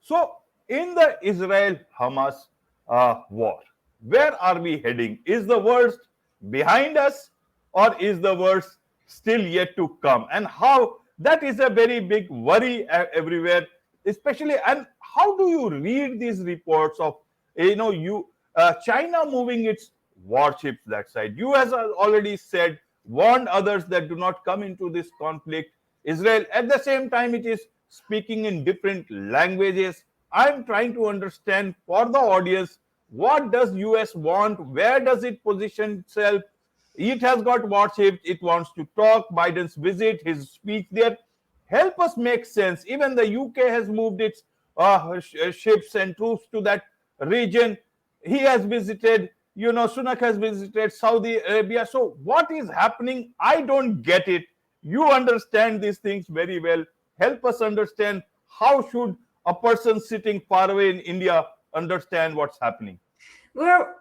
So, in the Israel-Hamas war, where are we heading? Is the worst behind us, or is the worst still yet to come? And how that is a very big worry everywhere, especially. And how do you read these reports of China moving its warships that side? U.S. has already said, warned others that do not come into this conflict. Israel, at the same time, it is speaking in different languages. I'm trying to understand for the audience, what does US want? Where does it position itself? It has got warships. It wants to talk. Biden's visit, his speech there. Help us make sense. Even the UK has moved its ships and troops to that region. He has visited, Sunak has visited Saudi Arabia. So what is happening? I don't get it. You understand these things very well. Help us understand, how should a person sitting far away in India understand what's happening? Well,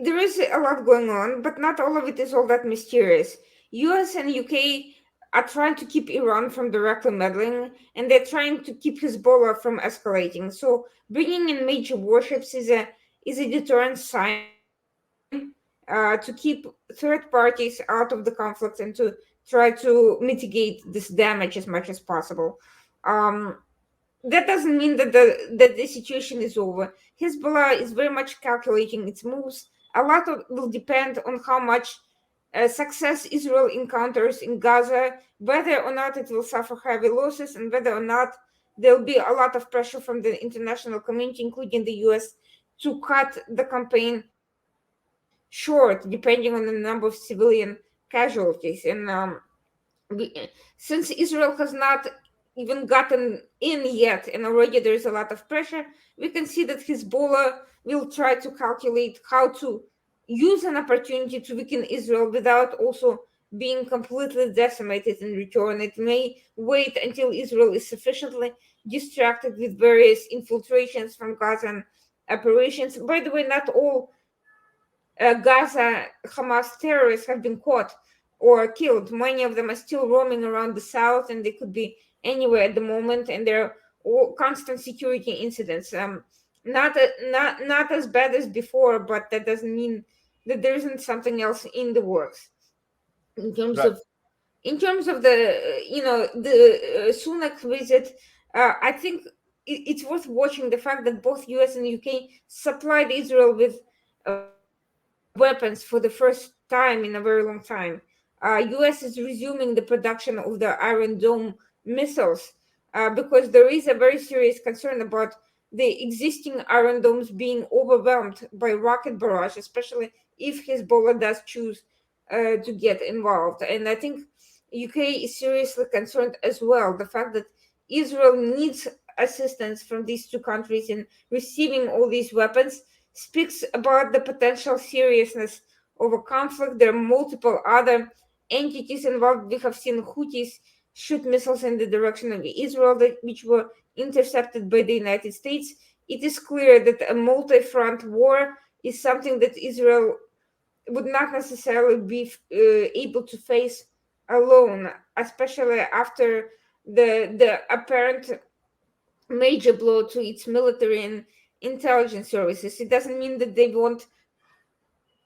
there is a lot going on, but not all of it is all that mysterious. US and UK are trying to keep Iran from directly meddling, and they're trying to keep Hezbollah from escalating. So bringing in major warships is a deterrent sign to keep third parties out of the conflict and to try to mitigate this damage as much as possible. Um, that doesn't mean that the situation is over. Hezbollah is very much calculating its moves. A lot of will depend on how much success Israel encounters in Gaza, whether or not it will suffer heavy losses, and whether or not there'll be a lot of pressure from the international community, including the US, to cut the campaign short, depending on the number of civilian casualties. And since Israel has not even gotten in yet, and already there is a lot of pressure, we can see that Hezbollah will try to calculate how to use an opportunity to weaken Israel without also being completely decimated in return. It may wait until Israel is sufficiently distracted with various infiltrations from Gaza operations. By the way, not all Gaza Hamas terrorists have been caught or killed. Many of them are still roaming around the south, and they could be anywhere at the moment. And there are all constant security incidents. Not as bad as before, but that doesn't mean that there isn't something else in the works. In terms Right. of the Sunak visit, I think it's worth watching the fact that both US and UK supplied Israel with weapons for the first time in a very long time. US is resuming the production of the Iron Dome missiles because there is a very serious concern about the existing Iron Domes being overwhelmed by rocket barrage, especially if Hezbollah does choose to get involved. And I think UK is seriously concerned as well. The fact that Israel needs assistance from these two countries in receiving all these weapons speaks about the potential seriousness of a conflict. There are multiple other entities involved. We have seen Houthis shoot missiles in the direction of Israel, which were intercepted by the United States. It is clear that a multi front war is something that Israel would not necessarily be able to face alone, especially after the apparent major blow to its military and intelligence services. It doesn't mean that they won't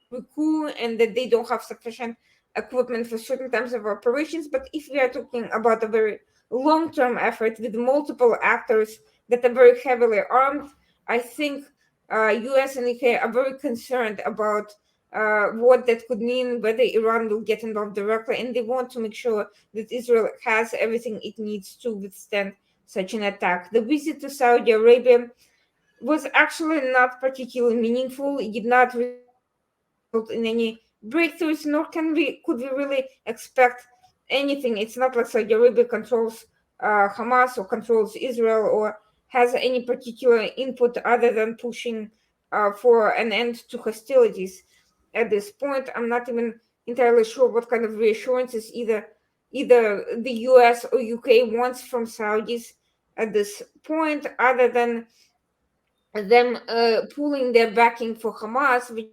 recoup and that they don't have sufficient equipment for certain types of operations. But if we are talking about a very long-term effort with multiple actors that are very heavily armed, I think US and UK are very concerned about what that could mean, whether Iran will get involved directly, and they want to make sure that Israel has everything it needs to withstand such an attack. The visit to Saudi Arabia was actually not particularly meaningful. It did not result in any breakthroughs, nor could we really expect anything. It's not like Saudi Arabia controls Hamas or controls Israel or has any particular input other than pushing for an end to hostilities. At this point, I'm not even entirely sure what kind of reassurances either the US or UK wants from Saudis at this point, other than them pulling their backing for Hamas, which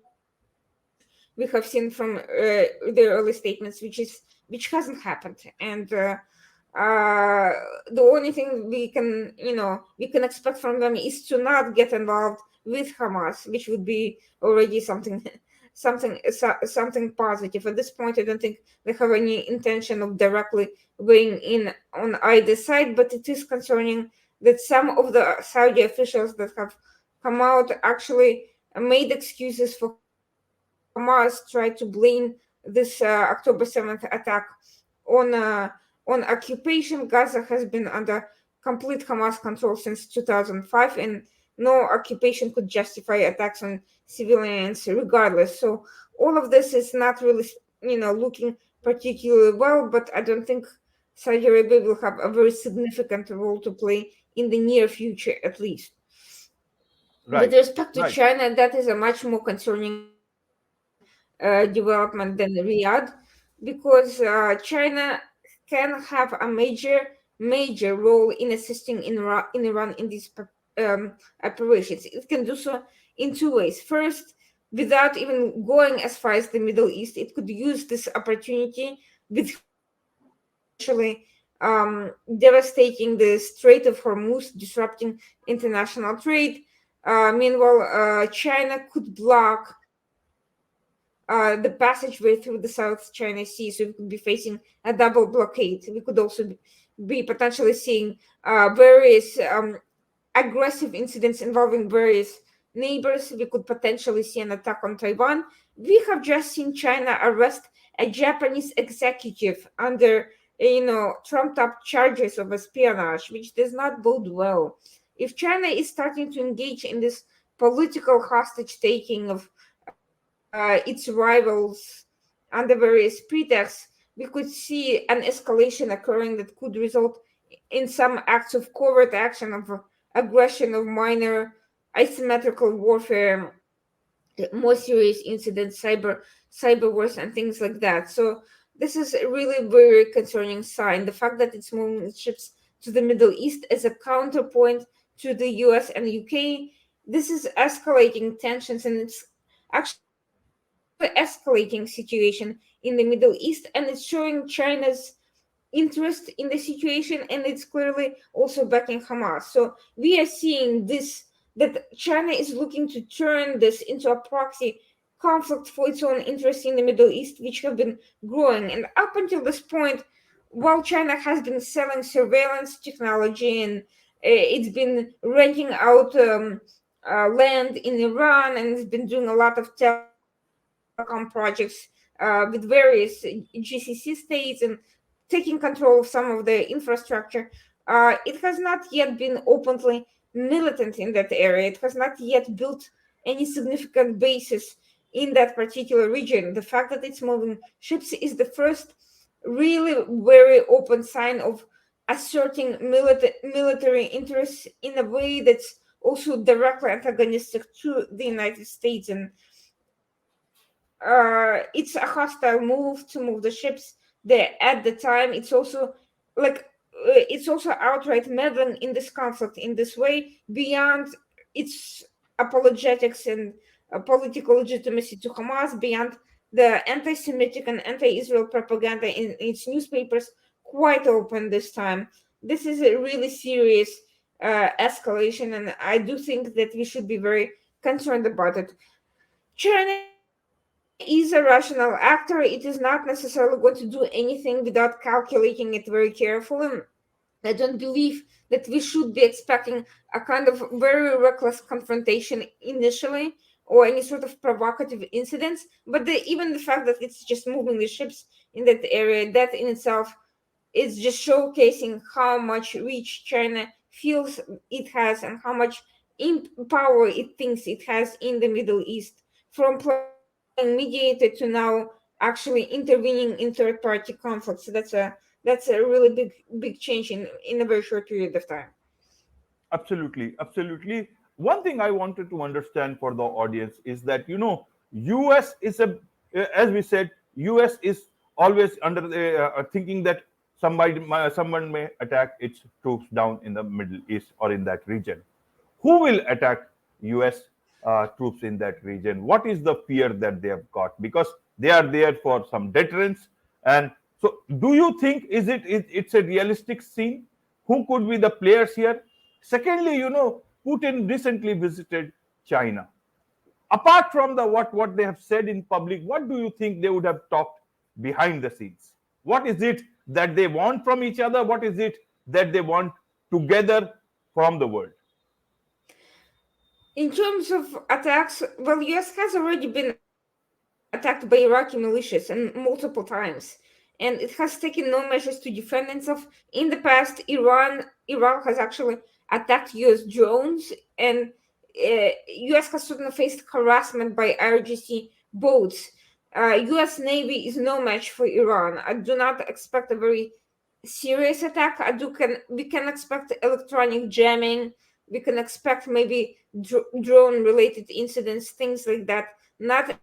we have seen from their early statements, which hasn't happened. And uh, the only thing we can expect from them is to not get involved with Hamas, which would be already something something positive. At this point, I don't think they have any intention of directly weighing in on either side, but it is concerning that some of the Saudi officials that have come out actually made excuses for Hamas, tried to blame this October 7th attack on occupation. Gaza has been under complete Hamas control since 2005, and no occupation could justify attacks on civilians regardless. So all of this is not really, looking particularly well. But I don't think Saudi Arabia will have a very significant role to play in the near future, at least. With Right, respect to right, China, that is a much more concerning development than Riyadh, because China can have a major role in assisting in Iran in these operations. It can do so in two ways. First, without even going as far as the Middle East, it could use this opportunity without potentially devastating the Strait of Hormuz, disrupting international trade. Meanwhile, China could block the passageway through the South China Sea, so we could be facing a double blockade. We could also be potentially seeing various aggressive incidents involving various neighbors. We could potentially see an attack on Taiwan. We have just seen China arrest a Japanese executive under, trumped up charges of espionage, which does not bode well. If China is starting to engage in this political hostage taking of its rivals under various pretexts, we could see an escalation occurring that could result in some acts of covert action, of aggression, of minor asymmetrical warfare, more serious incidents, cyber wars, and things like that. So this is a really very concerning sign. The fact that it's moving ships to the Middle East as a counterpoint to the US and UK, this is escalating tensions, and it's actually escalating situation in the Middle East, and it's showing China's interest in the situation, and it's clearly also backing Hamas. So we are seeing this, that China is looking to turn this into a proxy conflict for its own interests in the Middle East, which have been growing. And up until this point, while China has been selling surveillance technology, and it's been renting out land in Iran, and it's been doing a lot of telecom projects with various GCC states, and taking control of some of the infrastructure, it has not yet been openly militant in that area. It has not yet built any significant bases in that particular region. The fact that it's moving ships is the first really very open sign of asserting military interests in a way that's also directly antagonistic to the United States. And it's a hostile move to move the ships there at the time. Like it's also outright meddling in this conflict in this way, beyond its apologetics and political legitimacy to Hamas, beyond the anti-Semitic and anti-Israel propaganda in its newspapers, quite open this time. This is a really serious escalation, and I do think that we should be very concerned about it. China is a rational actor. It is not necessarily going to do anything without calculating it very carefully. I don't believe that we should be expecting a kind of very reckless confrontation initially, or any sort of provocative incidents. But even the fact that it's just moving the ships in that area, that in itself is just showcasing how much reach China feels it has, and how much power it thinks it has in the Middle East. From playing mediator to now actually intervening in third-party conflicts. So that's a really big change in a very short period of time. absolutely, absolutely. One thing I wanted to understand for the audience is that US is a, as we said, US is always under the thinking that someone may attack its troops down in the Middle East or in that region. Who will attack US troops in that region? What is the fear that they have got? Because they are there for some deterrence, and So, do you think it's a realistic scene? Who could be the players here? Secondly, Putin recently visited China. Apart from the what they have said in public, what do you think they would have talked behind the scenes? What is it that they want from each other? What is it that they want together from the world? In terms of attacks, well, US has already been attacked by Iraqi militias and multiple times, and it has taken no measures to defend itself. In the past, Iraq has actually attacked US drones, and US has sort of faced harassment by IRGC boats. US Navy is no match for Iran. I do not expect a very serious attack. We can expect electronic jamming. We can expect maybe drone related incidents, things like that. Not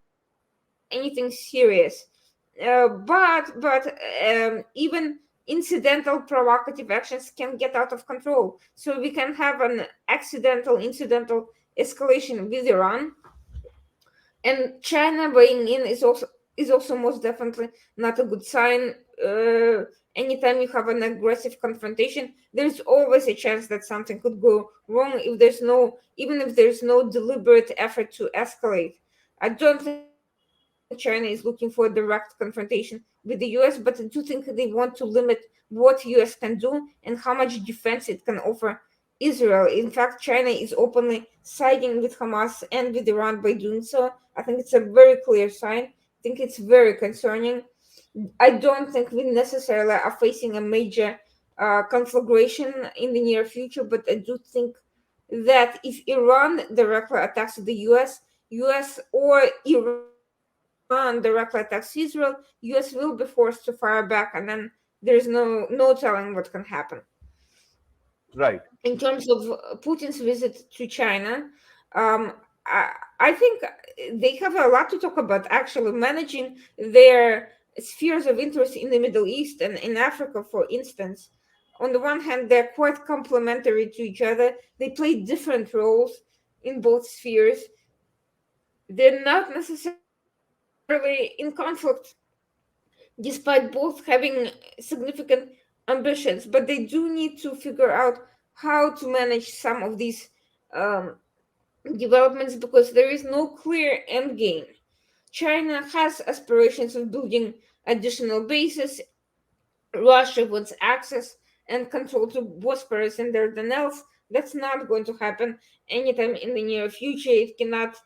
anything serious. But even incidental provocative actions can get out of control. So we can have an incidental escalation with Iran, and China weighing in is also most definitely not a good sign. Anytime you have an aggressive confrontation, there's always a chance that something could go wrong if even if there's no deliberate effort to escalate. I don't think China is looking for direct confrontation with the US, but I do think they want to limit what US can do and how much defense it can offer Israel. In fact, China is openly siding with Hamas and with Iran by doing so. I think it's a very clear sign. I think it's very concerning. I don't think we necessarily are facing a major conflagration in the near future, but I do think that if Iran directly attacks the US or Iran directly attacks Israel, US will be forced to fire back, and then there's no telling what can happen. Right. In terms of Putin's visit to China, um, I think they have a lot to talk about actually managing their spheres of interest in the Middle East and in Africa, for instance. On the one hand, they're quite complementary to each other, they play different roles in both spheres. They're not necessarily in conflict, despite both having significant ambitions, but they do need to figure out how to manage some of these um, developments because there is no clear end game. China has aspirations of building additional bases. Russia wants access and control to Bosporus and Dardanelles. That's not going to happen anytime in the near future. It cannot.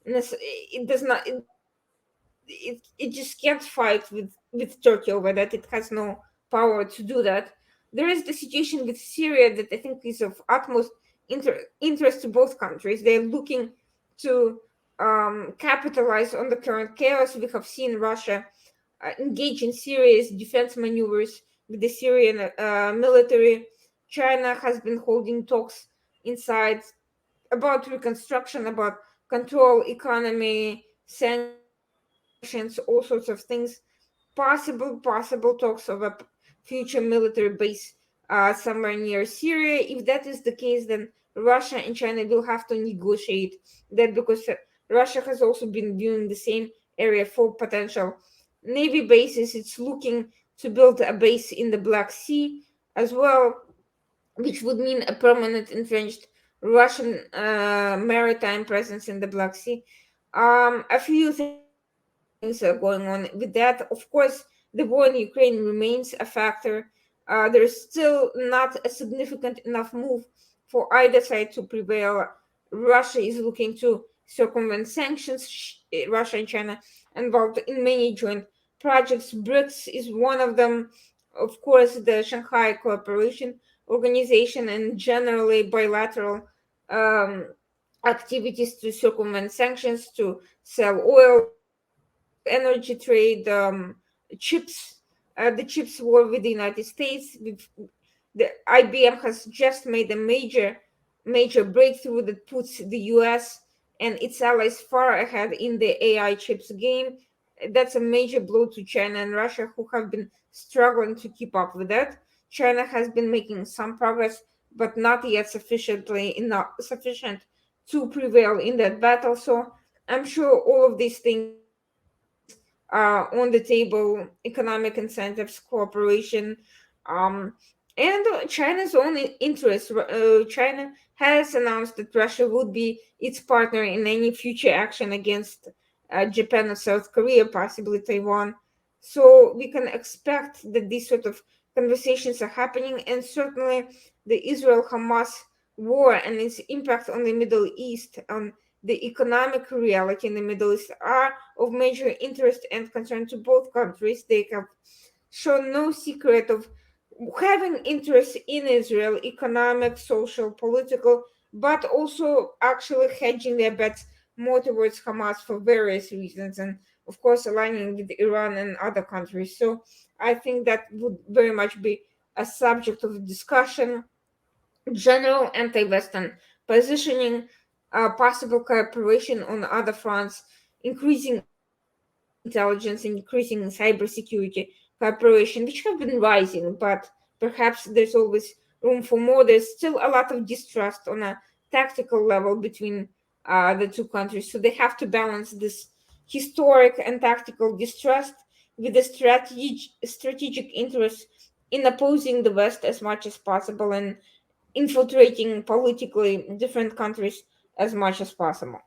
It does not. It just can't fight with Turkey over that. It has no power to do that. There is the situation with Syria that I think is of utmost interest to both countries. They're looking to capitalize on the current chaos. We have seen Russia engage in serious defense maneuvers with the Syrian military. China has been holding talks inside about reconstruction, about control, economy, sanctions, all sorts of things. Possible talks of a future military base somewhere near Syria. If that is the case, then Russia and China will have to negotiate that because Russia has also been viewing the same area for potential navy bases. It's looking to build a base in the Black Sea as well, which would mean a permanent entrenched Russian maritime presence in the Black Sea. A few things are going on with that. Of course, the war in Ukraine remains a factor. There is still not a significant enough move for either side to prevail. Russia is looking to circumvent sanctions. Russia and China involved in many joint projects. BRICS is one of them. Of course, the Shanghai Cooperation Organization and generally bilateral um, activities to circumvent sanctions, to sell oil, energy trade, chips, the chips war with the United States. The IBM has just made a major breakthrough that puts the US and its allies far ahead in the AI chips game. That's a major blow to China and Russia, who have been struggling to keep up with that. China has been making some progress, but not yet sufficient to prevail in that battle. So I'm sure all of these things on the table: economic incentives, cooperation, um, and China's own interest. China has announced that Russia would be its partner in any future action against Japan or South Korea, possibly Taiwan. So we can expect that these sort of conversations are happening, and certainly the Israel-Hamas war and its impact on the Middle East, on the economic reality in the Middle East, are of major interest and concern to both countries. They have shown no secret of having interest in Israel, economic, social, political, but also actually hedging their bets more towards Hamas for various reasons, and of course aligning with Iran and other countries. So I think that would very much be a subject of discussion: general anti-Western positioning, possible cooperation on other fronts, increasing intelligence and increasing cybersecurity cooperation, which have been rising, but perhaps there's always room for more. There's still a lot of distrust on a tactical level between the two countries, so they have to balance this historic and tactical distrust with the strategic interest in opposing the West as much as possible and infiltrating politically different countries as much as possible.